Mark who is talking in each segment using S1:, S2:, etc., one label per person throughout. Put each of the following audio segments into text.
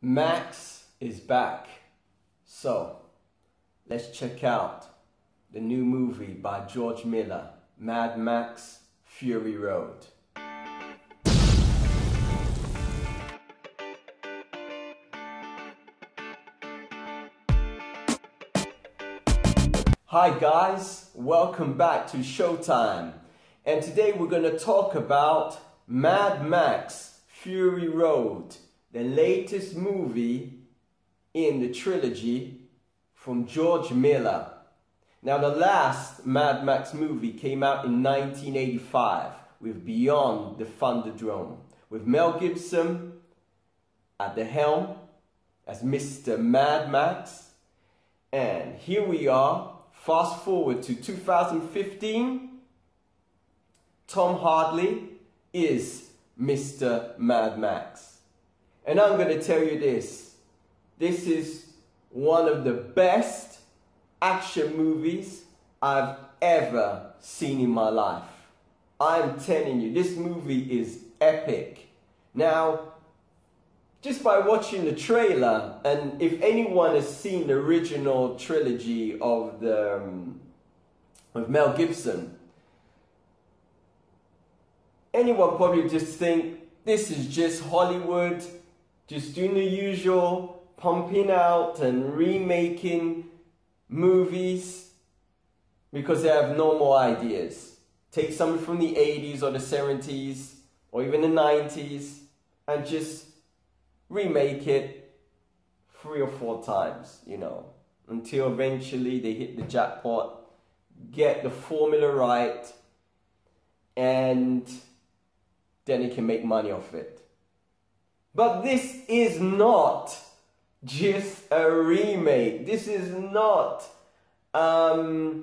S1: Max is back. So, let's check out the new movie by George Miller, Mad Max Fury Road. Hi guys, welcome back to Showtime. And today we're going to talk about Mad Max Fury Road, the latest movie in the trilogy from George Miller. Now, the last Mad Max movie came out in 1985 with Beyond the Thunderdome, with Mel Gibson at the helm as Mr. Mad Max. And here we are, fast forward to 2015, Tom Hardy is Mr. Mad Max. And I'm going to tell you this is one of the best action movies I've ever seen in my life. I'm telling you, this movie is epic. Now, just by watching the trailer, and if anyone has seen the original trilogy of Mel Gibson, anyone probably just think this is just Hollywood, just doing the usual, pumping out and remaking movies because they have no more ideas. Take something from the 80s or the 70s or even the 90s and just remake it 3 or 4 times, you know, until eventually they hit the jackpot, get the formula right, and then they can make money off it. But this is not just a remake. This is not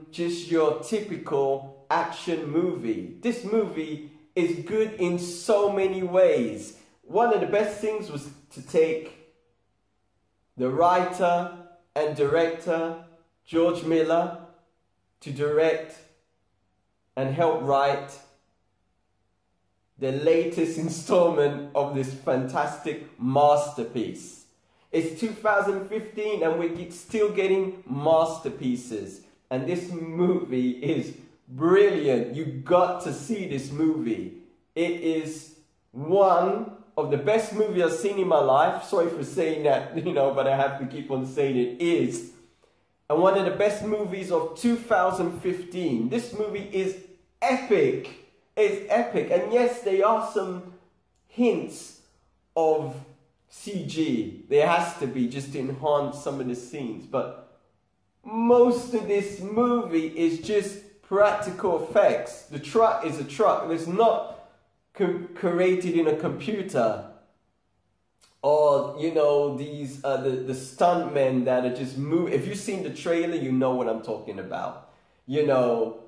S1: just your typical action movie. This movie is good in so many ways. One of the best things was to take the writer and director, George Miller, to direct and help write the latest installment of this fantastic masterpiece. It's 2015 and we're still getting masterpieces. And this movie is brilliant. You got to see this movie. It is one of the best movies I've seen in my life. Sorry for saying that, you know, but I have to keep on saying it is. And one of the best movies of 2015. This movie is epic. It's epic. And yes, there are some hints of CG. There has to be, just to enhance some of the scenes. But most of this movie is just practical effects. The truck is a truck. It's not created in a computer. Or, you know, these the stuntmen that are just moving. If you've seen the trailer, you know what I'm talking about. You know,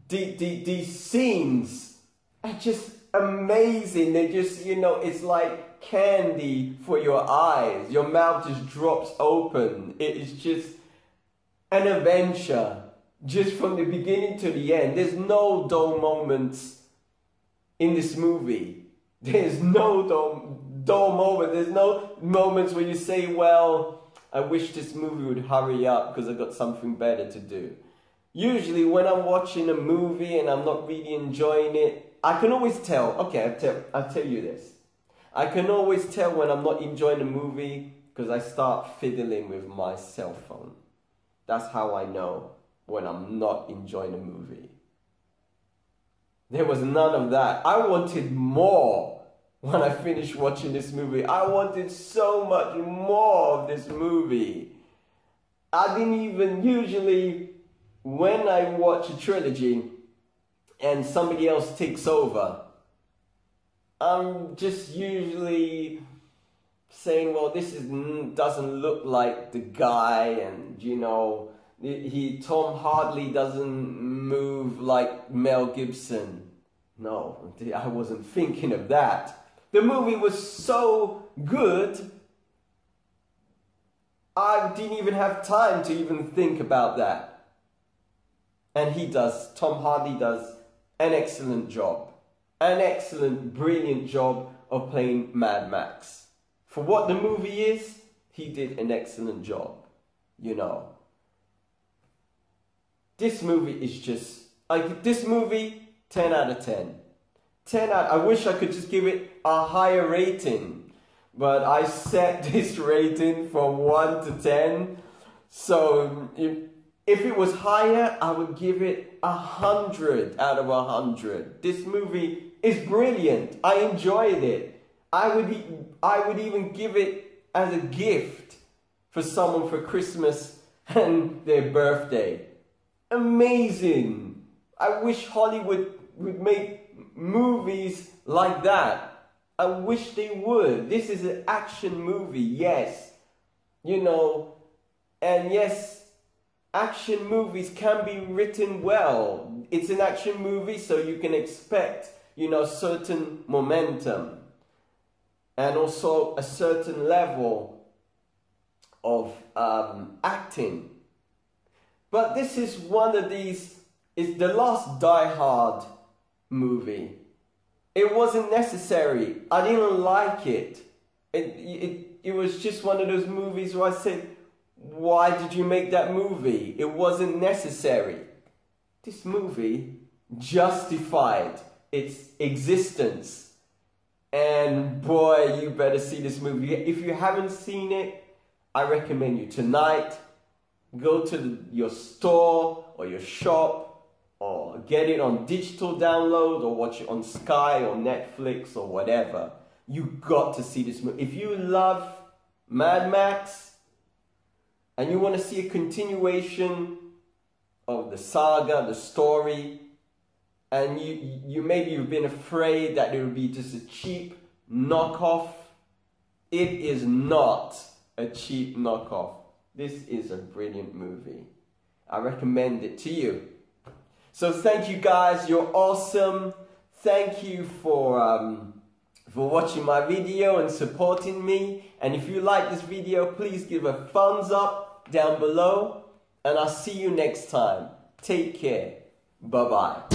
S1: these scenes are just amazing. They just, you know, it's like candy for your eyes. Your mouth just drops open. It is just an adventure, just from the beginning to the end. There's no dull moments in this movie. There's no dull moment. There's no moments where you say, well, I wish this movie would hurry up because I've got something better to do. Usually when I'm watching a movie and I'm not really enjoying it, I can always tell. Okay, I'll tell you this. I can always tell when I'm not enjoying a movie because I start fiddling with my cell phone. That's how I know when I'm not enjoying a movie. There was none of that. I wanted more when I finished watching this movie. I wanted so much more of this movie. I didn't even usually, when I watch a trilogy and somebody else takes over, I'm just usually saying, well, this doesn't look like the guy, and you know, Tom Hardy doesn't move like Mel Gibson. No, I wasn't thinking of that. The movie was so good, I didn't even have time to even think about that. And Tom Hardy does an excellent job. An excellent, brilliant job of playing Mad Max. For what the movie is, he did an excellent job, you know. This movie is just, like, this movie, 10 out of 10. 10 out, I wish I could just give it a higher rating, but I set this rating from 1 to 10. So if it was higher, I would give it 100 out of 100. This movie is brilliant. I enjoyed it. I would even give it as a gift for someone for Christmas and their birthday. Amazing. I wish Hollywood would make movies like that. I wish they would. This is an action movie, yes. You know, and yes, action movies can be written well. It's an action movie, so you can expect, you know, certain momentum and also a certain level of acting. But this is one of these, it's the last Die Hard movie. It wasn't necessary. I didn't like it. It was just one of those movies where I said, why did you make that movie? It wasn't necessary. This movie justified its existence. And boy, you better see this movie. If you haven't seen it, I recommend you tonight, go to your store or your shop or get it on digital download or watch it on Sky or Netflix or whatever. You got to see this movie. If you love Mad Max and you want to see a continuation of the saga, the story, and maybe you've been afraid that it would be just a cheap knockoff, it is not a cheap knockoff. This is a brilliant movie. I recommend it to you. So thank you guys, you're awesome. Thank you for watching my video and supporting me. And if you like this video, please give a thumbs up down below. And I'll see you next time. Take care. Bye-bye.